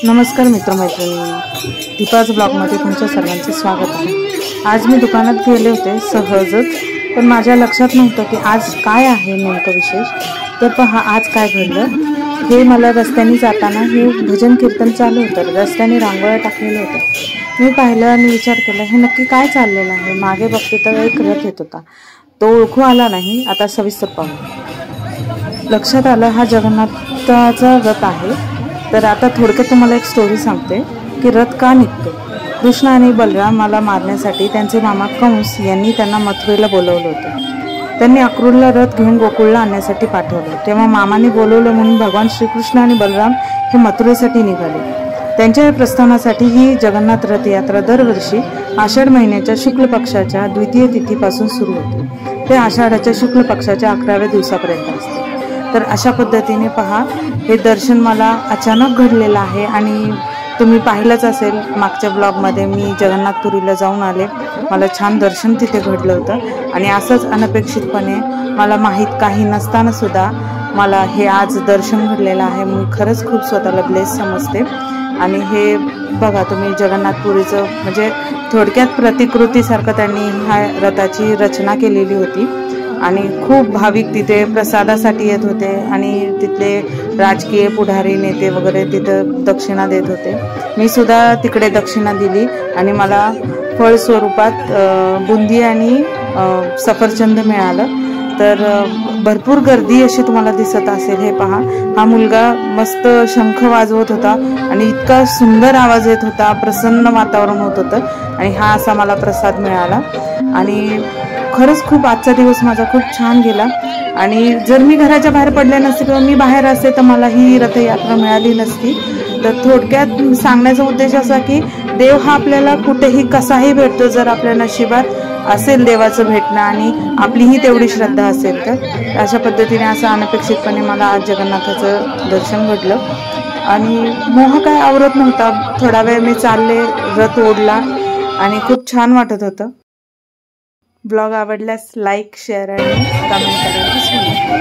नमस्कार मित्रमैत्रिणींनो, दीपाज ब्लॉगमध्ये तुमच्या सर्वांचे स्वागत आहे। आज मी दुकानात गेले होते सहजच, पण माझ्या लक्षात नव्हतं की आज काय आहे नेमकं विशेष। तर पहा आज काय घडलं। हे मला रस्त्याने जाताना हे भजन कीर्तन चालू होतं, रस्त्याने रांगोळ्या टाकलेलं होतं। मी पाहिलं आणि विचार केला हे नक्की काय चाललेलं आहे। मागे बघते तर एक रथ येत होता, तो ओळखू आला नाही। आता सविस्तर पाहू। लक्षात आलं हा जगन्नाथाचा रथ आहे। तर आता थोडक्यात तुम्हाला एक स्टोरी सांगते की रथ का निघतो। कृष्ण आणि बलरामाला मारण्यासाठी त्यांचे मामा कंस यांनी त्यांना मथुरेला बोलवलं होतं। त्यांनी अक्रूरला रथ घेऊन गोकुळला आणण्यासाठी पाठवलं। तेव्हा मामाने बोलवलं म्हणून भगवान श्रीकृष्ण आणि बलराम हे मथुरेसाठी निघाले। त्यांच्या या प्रस्थानासाठी ही जगन्नाथ रथ यात्रा दरवर्षी आषाढ महिन्याच्या शुक्ल पक्षाच्या द्वितीय तिथीपासून सुरू होते, ते आषाढाच्या शुक्ल पक्षाच्या 11व्या दिवसापर्यंत असते। तर अशा पद्धतीने पहा हे दर्शन मला अचानक घडलेलं आहे आणि तुम्ही पाहिलंच असेल मागच्या ब्लॉगमध्ये मी जगन्नाथपुरीला जाऊन आले। मला छान दर्शन तिथे घडलं होतं आणि असंच अनपेक्षितपणे मला माहीत काही नसताना सुद्धा मला हे आज दर्शन घडलेलं आहे। मी खरंच खूप स्वतःला ब्लेस समजते। आणि हे बघा तुम्ही जगन्नाथपुरीचं म्हणजे थोडक्यात प्रतिकृतीसारखं त्यांनी ह्या रथाची रचना केलेली होती आणि खूप भाविक तिथे प्रसादासाठी येत होते आणि तिथले राजकीय पुढारी नेते वगैरे तिथं दक्षिणा देत होते। मी सुद्धा तिकडे दक्षिणा दिली आणि मला फळ स्वरूपात बुंदी आणि सफरचंद मिळालं। तर भरपूर गर्दी अशी तुम्हाला दिसत असेल। हे पहा हा मुलगा मस्त शंख वाजवत होता आणि इतका सुंदर आवाज येत होता, प्रसन्न वातावरण होत होतं आणि हा असा मला प्रसाद मिळाला। आणि खरंच खूप आजचा दिवस माझा खूप छान गेला। आणि जर मी घराच्या बाहेर पडले नसते किंवा मी बाहेर असते तर मला ही रथयात्रा मिळाली नसती। तर थोडक्यात सांगण्याचा उद्देश असा की देव हा आपल्याला कुठेही कसाही भेटतो, जर आपल्या नशिबात असेल देवाचं भेटणं आणि आपलीही तेवढी श्रद्धा असेल तर। अशा पद्धतीने असं अनपेक्षितपणे मला आज जगन्नाथाचं दर्शन घडलं आणि मोह काय आवरत नव्हता। थोडा वेळ मी चालले, रथ ओढला आणि खूप छान वाटत होतं। ब्लॉग आवडल्यास लाईक, शेअर आणि कमेंट करायला विसरू नका।